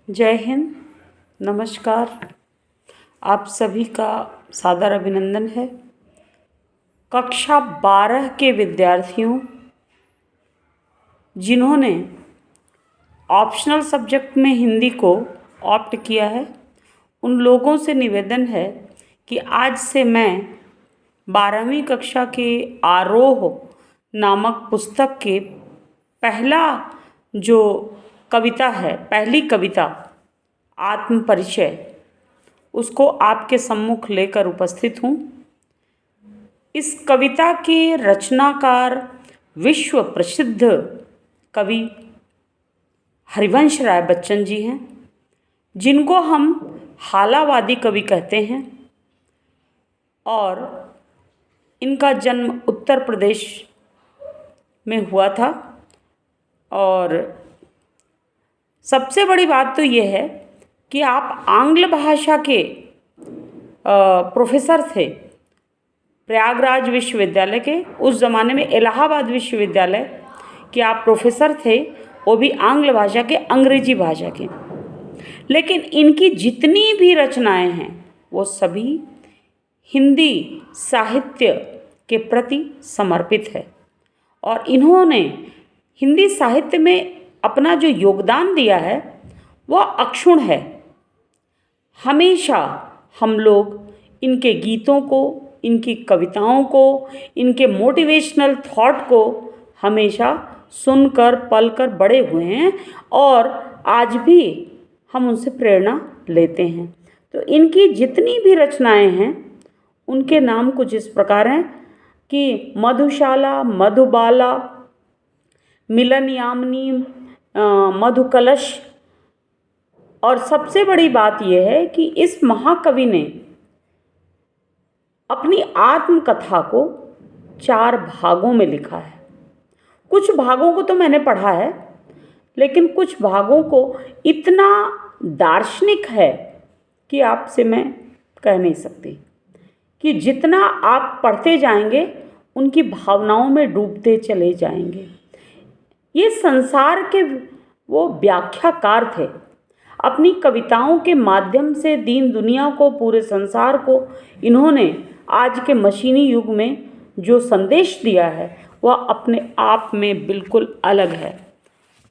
जय हिंद। नमस्कार। आप सभी का सादर अभिनंदन है। कक्षा 12 के विद्यार्थियों जिन्होंने ऑप्शनल सब्जेक्ट में हिंदी को ऑप्ट किया है, उन लोगों से निवेदन है कि आज से मैं 12वीं कक्षा के आरोह नामक पुस्तक के पहला जो कविता है, पहली कविता आत्म परिचय, उसको आपके सम्मुख लेकर उपस्थित हूँ। इस कविता के रचनाकार विश्व प्रसिद्ध कवि हरिवंश राय बच्चन जी हैं, जिनको हम हालावादी कवि कहते हैं। और इनका जन्म उत्तर प्रदेश में हुआ था। और सबसे बड़ी बात तो ये है कि आप आंग्ल भाषा के प्रोफेसर थे प्रयागराज विश्वविद्यालय के। उस ज़माने में इलाहाबाद विश्वविद्यालय के आप प्रोफेसर थे, वो भी आंग्ल भाषा के, अंग्रेजी भाषा के। लेकिन इनकी जितनी भी रचनाएं हैं वो सभी हिंदी साहित्य के प्रति समर्पित है। और इन्होंने हिंदी साहित्य में अपना जो योगदान दिया है वह अक्षुण्ण है। हमेशा हम लोग इनके गीतों को, इनकी कविताओं को, इनके मोटिवेशनल थॉट को हमेशा सुनकर पलकर बड़े हुए हैं और आज भी हम उनसे प्रेरणा लेते हैं। तो इनकी जितनी भी रचनाएं हैं उनके नाम कुछ इस प्रकार हैं कि मधुशाला, मधुबाला, मिलन यामिनी, मधुकलश। और सबसे बड़ी बात यह है कि इस महाकवि ने अपनी आत्मकथा को 4 भागों में लिखा है। कुछ भागों को तो मैंने पढ़ा है, लेकिन कुछ भागों को इतना दार्शनिक है कि आपसे मैं कह नहीं सकती कि जितना आप पढ़ते जाएंगे उनकी भावनाओं में डूबते चले जाएंगे। ये संसार के वो व्याख्याकार थे। अपनी कविताओं के माध्यम से दीन दुनिया को, पूरे संसार को इन्होंने आज के मशीनी युग में जो संदेश दिया है वह अपने आप में बिल्कुल अलग है।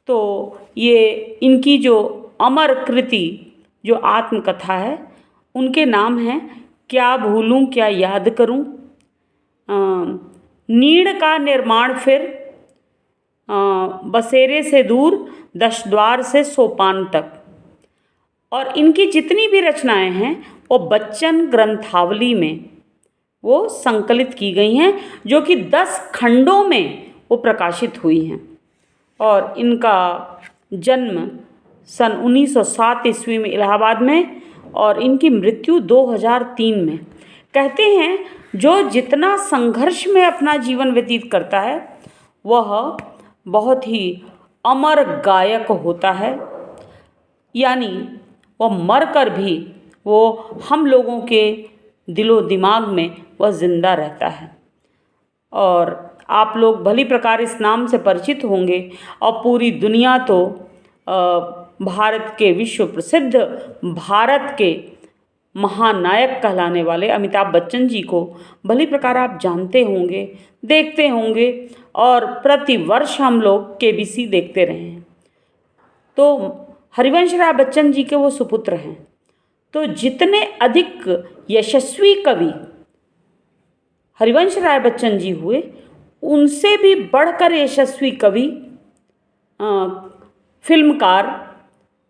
तो ये इनकी जो अमर कृति, जो आत्मकथा है, उनके नाम हैं क्या भूलूं क्या याद करूं, नीड़ का निर्माण फिर, बसेरे से दूर, 10 द्वार से सोपान तक। और इनकी जितनी भी रचनाएं हैं वो बच्चन ग्रंथावली में वो संकलित की गई हैं, जो कि 10 खंडों में वो प्रकाशित हुई हैं। और इनका जन्म सन 1907 ईस्वी में इलाहाबाद में और इनकी मृत्यु 2003 में। कहते हैं जो जितना संघर्ष में अपना जीवन व्यतीत करता है वह बहुत ही अमर गायक होता है, यानी वह मरकर भी वो हम लोगों के दिलो दिमाग में वह जिंदा रहता है। और आप लोग भली प्रकार इस नाम से परिचित होंगे और पूरी दुनिया तो भारत के विश्व प्रसिद्ध, भारत के महानायक कहलाने वाले अमिताभ बच्चन जी को भली प्रकार आप जानते होंगे, देखते होंगे। और प्रतिवर्ष हम लोग केबीसी देखते रहे हैं। तो हरिवंश राय बच्चन जी के वो सुपुत्र हैं। तो जितने अधिक यशस्वी कवि हरिवंश राय बच्चन जी हुए, उनसे भी बढ़कर यशस्वी कवि, फिल्मकार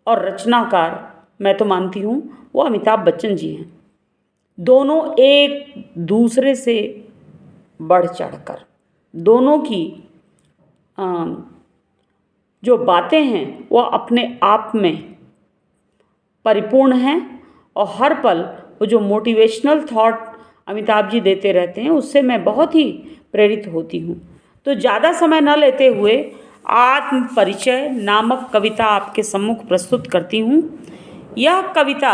और रचनाकार मैं तो मानती हूँ वो अमिताभ बच्चन जी हैं। दोनों एक दूसरे से बढ़ चढ़कर, दोनों की जो बातें हैं वह अपने आप में परिपूर्ण हैं। और हर पल वो जो मोटिवेशनल थॉट अमिताभ जी देते रहते हैं उससे मैं बहुत ही प्रेरित होती हूँ। तो ज़्यादा समय न लेते हुए आत्म परिचय नामक कविता आपके सम्मुख प्रस्तुत करती हूँ। यह कविता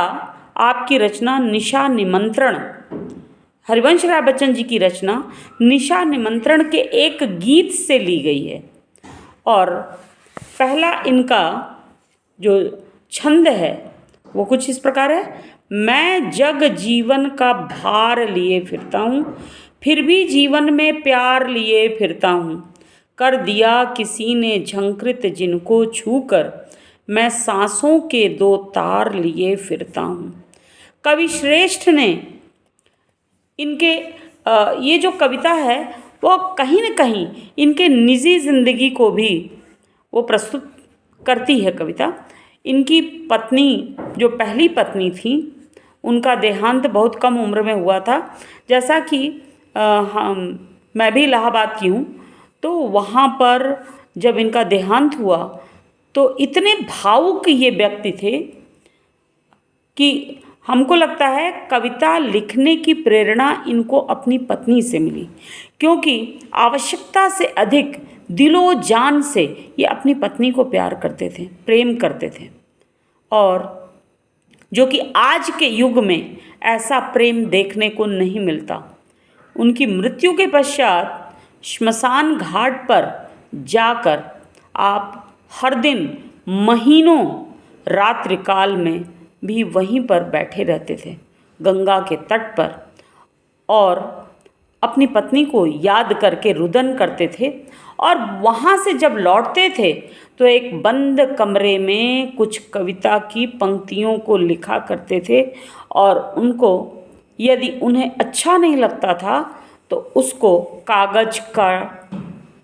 आपकी रचना निशा निमंत्रण, हरिवंश राय बच्चन जी की रचना निशा निमंत्रण के एक गीत से ली गई है। और पहला इनका जो छंद है वो कुछ इस प्रकार है। मैं जग जीवन का भार लिए फिरता हूँ, फिर भी जीवन में प्यार लिए फिरता हूँ। कर दिया किसी ने झंकृत जिनको छूकर, मैं सांसों के दो तार लिए फिरता हूँ। कवि श्रेष्ठ ने इनके ये जो कविता है वो कहीं न कहीं इनके निजी ज़िंदगी को भी वो प्रस्तुत करती है कविता। इनकी पत्नी, जो पहली पत्नी थी, उनका देहांत बहुत कम उम्र में हुआ था। जैसा कि मैं भी इलाहाबाद की हूँ, तो वहाँ पर जब इनका देहांत हुआ तो इतने भावुक ये व्यक्ति थे कि हमको लगता है कविता लिखने की प्रेरणा इनको अपनी पत्नी से मिली, क्योंकि आवश्यकता से अधिक दिलो जान से ये अपनी पत्नी को प्यार करते थे, प्रेम करते थे, और जो कि आज के युग में ऐसा प्रेम देखने को नहीं मिलता। उनकी मृत्यु के पश्चात श्मशान घाट पर जाकर आप हर दिन महीनों रात्रि काल में भी वहीं पर बैठे रहते थे, गंगा के तट पर, और अपनी पत्नी को याद करके रुदन करते थे। और वहाँ से जब लौटते थे तो एक बंद कमरे में कुछ कविता की पंक्तियों को लिखा करते थे, और उनको यदि उन्हें अच्छा नहीं लगता था तो उसको कागज़ का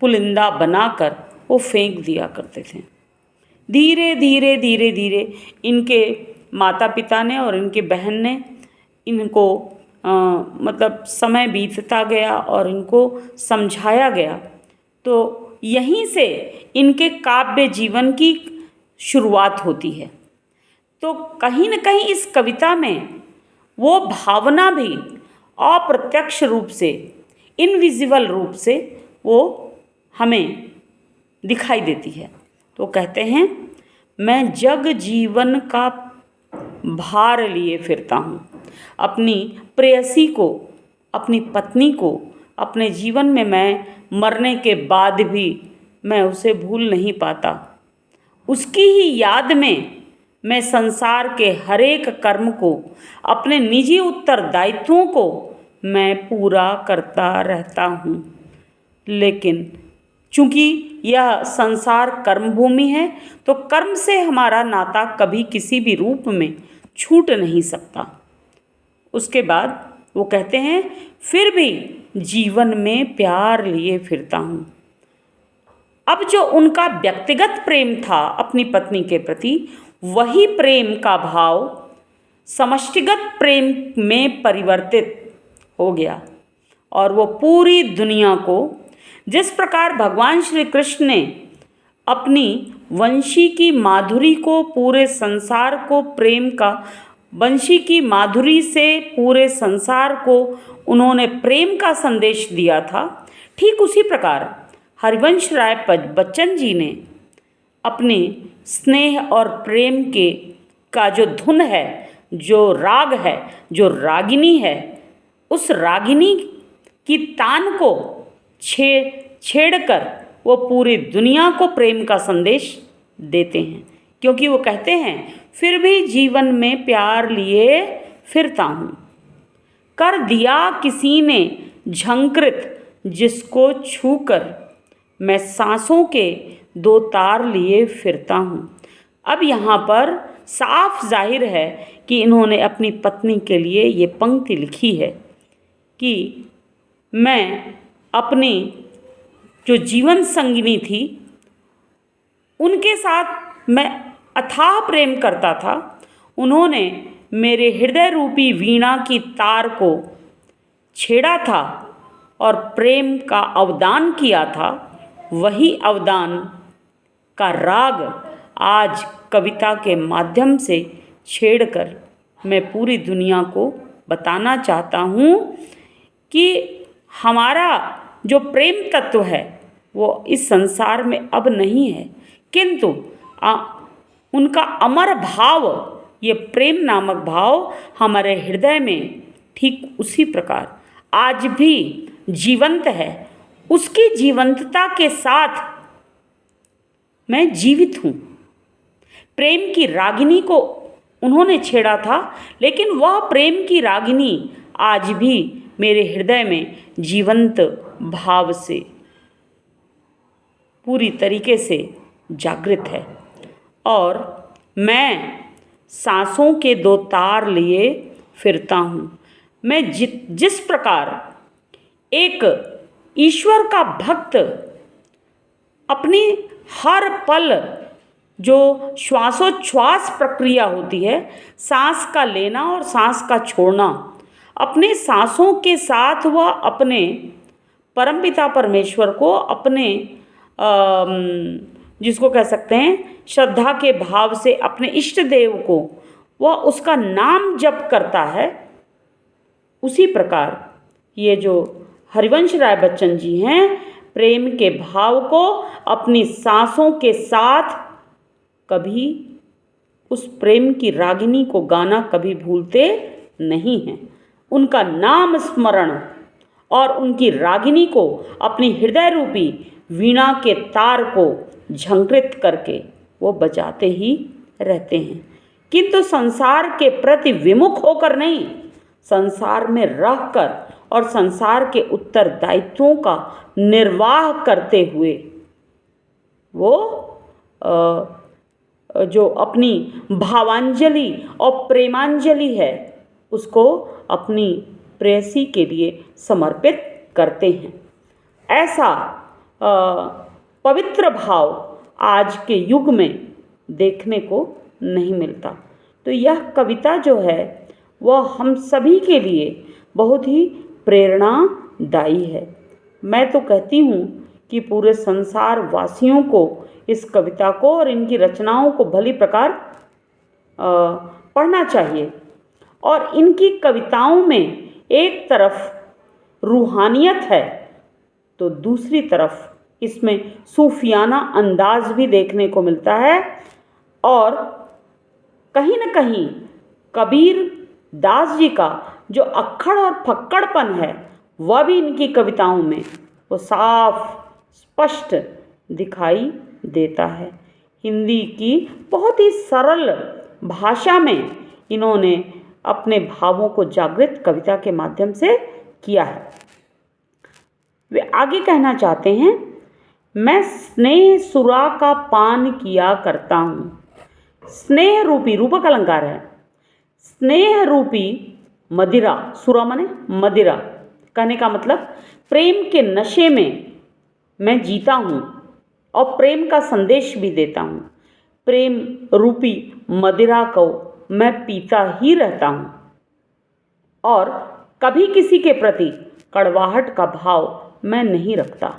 पुलिंदा बनाकर वो फेंक दिया करते थे। धीरे धीरे धीरे धीरे इनके माता पिता ने और इनके बहन ने इनको मतलब समय बीतता गया और इनको समझाया गया, तो यहीं से इनके काव्य जीवन की शुरुआत होती है। तो कहीं न कहीं इस कविता में वो भावना भी अप्रत्यक्ष रूप से, इनविजिबल रूप से वो हमें दिखाई देती है। तो कहते हैं, मैं जग जीवन का भार लिए फिरता हूँ। अपनी प्रेयसी को, अपनी पत्नी को अपने जीवन में मैं मरने के बाद भी मैं उसे भूल नहीं पाता। उसकी ही याद में मैं संसार के हरेक कर्म को, अपने निजी उत्तरदायित्वों को मैं पूरा करता रहता हूँ। लेकिन चूँकि यह संसार कर्मभूमि है, तो कर्म से हमारा नाता कभी किसी भी रूप में छूट नहीं सकता। उसके बाद वो कहते हैं, फिर भी जीवन में प्यार लिए फिरता हूँ। अब जो उनका व्यक्तिगत प्रेम था अपनी पत्नी के प्रति, वही प्रेम का भाव समष्टिगत प्रेम में परिवर्तित हो गया, और वो पूरी दुनिया को, जिस प्रकार भगवान श्री कृष्ण ने अपनी वंशी की माधुरी को पूरे संसार को प्रेम का, वंशी की माधुरी से पूरे संसार को उन्होंने प्रेम का संदेश दिया था, ठीक उसी प्रकार हरिवंश राय बच्चन जी ने अपने स्नेह और प्रेम के का जो धुन है, जो राग है, जो रागिनी है, उस रागिनी की तान को छेड़कर वो पूरी दुनिया को प्रेम का संदेश देते हैं। क्योंकि वो कहते हैं, फिर भी जीवन में प्यार लिए फिरता हूँ। कर दिया किसी ने झंकृत जिसको छूकर, मैं सांसों के दो तार लिए फिरता हूँ। अब यहाँ पर साफ जाहिर है कि इन्होंने अपनी पत्नी के लिए ये पंक्ति लिखी है कि मैं अपनी जो जीवन संगिनी थी उनके साथ मैं अथाह प्रेम करता था। उन्होंने मेरे हृदय रूपी वीणा की तार को छेड़ा था और प्रेम का अवदान किया था। वही अवदान का राग आज कविता के माध्यम से छेड़कर मैं पूरी दुनिया को बताना चाहता हूँ कि हमारा जो प्रेम तत्व है वो इस संसार में अब नहीं है, किंतु उनका अमर भाव, ये प्रेम नामक भाव हमारे हृदय में ठीक उसी प्रकार आज भी जीवंत है। उसकी जीवंतता के साथ मैं जीवित हूँ। प्रेम की रागिनी को उन्होंने छेड़ा था, लेकिन वह प्रेम की रागिनी आज भी मेरे हृदय में जीवंत भाव से पूरी तरीके से जागृत है। और मैं सांसों के दो तार लिए फिरता हूँ। मैं जिस प्रकार एक ईश्वर का भक्त अपनी हर पल जो श्वासोच्छ्वास प्रक्रिया होती है, सांस का लेना और सांस का छोड़ना, अपने सांसों के साथ वह अपने परमपिता परमेश्वर को, अपने जिसको कह सकते हैं श्रद्धा के भाव से अपने इष्ट देव को वह उसका नाम जप करता है, उसी प्रकार ये जो हरिवंश राय बच्चन जी हैं, प्रेम के भाव को अपनी सांसों के साथ कभी उस प्रेम की रागिनी को गाना कभी भूलते नहीं हैं। उनका नाम स्मरण और उनकी रागिनी को अपनी हृदय रूपी वीणा के तार को झंकृत करके वो बजाते ही रहते हैं, किंतु संसार के प्रति विमुख होकर नहीं, संसार में रहकर और संसार के उत्तरदायित्वों का निर्वाह करते हुए वो जो अपनी भावांजलि और प्रेमांजलि है उसको अपनी प्रेयसी के लिए समर्पित करते हैं। ऐसा पवित्र भाव आज के युग में देखने को नहीं मिलता। तो यह कविता जो है वह हम सभी के लिए बहुत ही प्रेरणादायी है। मैं तो कहती हूँ कि पूरे संसार वासियों को इस कविता को और इनकी रचनाओं को भली प्रकार पढ़ना चाहिए। और इनकी कविताओं में एक तरफ रूहानियत है तो दूसरी तरफ इसमें सूफियाना अंदाज भी देखने को मिलता है। और कहीं न कहीं कबीर दास जी का जो अक्खड़ और फक्कड़पन है वह भी इनकी कविताओं में वो साफ स्पष्ट दिखाई देता है। हिंदी की बहुत ही सरल भाषा में इन्होंने अपने भावों को जागृत कविता के माध्यम से किया है। वे आगे कहना चाहते हैं, मैं स्नेह सुरा का पान किया करता हूँ। स्नेह रूपी, रूपक अलंकार है, स्नेह रूपी मदिरा, सुरा माने मदिरा, कहने का मतलब प्रेम के नशे में मैं जीता हूँ और प्रेम का संदेश भी देता हूँ। प्रेम रूपी मदिरा को मैं पीता ही रहता हूँ और कभी किसी के प्रति कड़वाहट का भाव मैं नहीं रखता।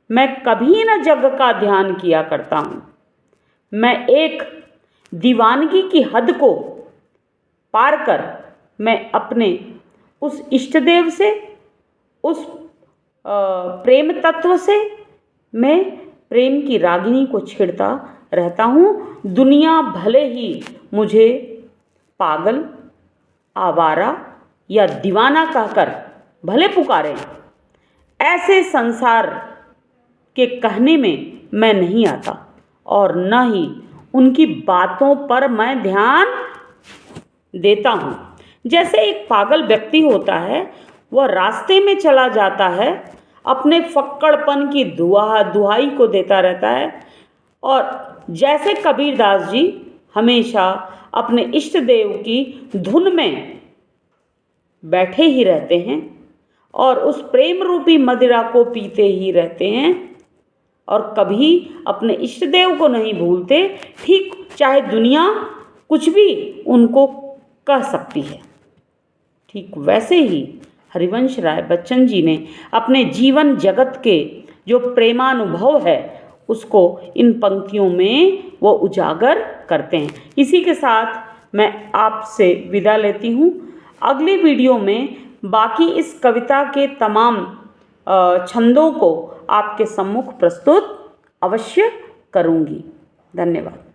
मैं कभी न जग का ध्यान किया करता हूँ। मैं एक दीवानगी की हद को पार कर मैं अपने उस इष्टदेव से, उस प्रेम तत्व से मैं प्रेम की रागिनी को छेड़ता रहता हूँ। दुनिया भले ही मुझे पागल, आवारा या दीवाना कहकर भले पुकारे, ऐसे संसार के कहने में मैं नहीं आता और न ही उनकी बातों पर मैं ध्यान देता हूँ। जैसे एक पागल व्यक्ति होता है, वह रास्ते में चला जाता है, अपने फक्कड़पन की दुहाई को देता रहता है। और जैसे कबीरदास जी हमेशा अपने इष्ट देव की धुन में बैठे ही रहते हैं और उस प्रेम रूपी मदिरा को पीते ही रहते हैं और कभी अपने इष्ट देव को नहीं भूलते, ठीक चाहे दुनिया कुछ भी उनको कह सकती है। ठीक वैसे ही हरिवंश राय बच्चन जी ने अपने जीवन जगत के जो प्रेमानुभव है उसको इन पंक्तियों में वो उजागर करते हैं। इसी के साथ मैं आपसे विदा लेती हूँ। अगली वीडियो में बाकी इस कविता के तमाम छंदों को आपके सम्मुख प्रस्तुत अवश्य करूँगी। धन्यवाद।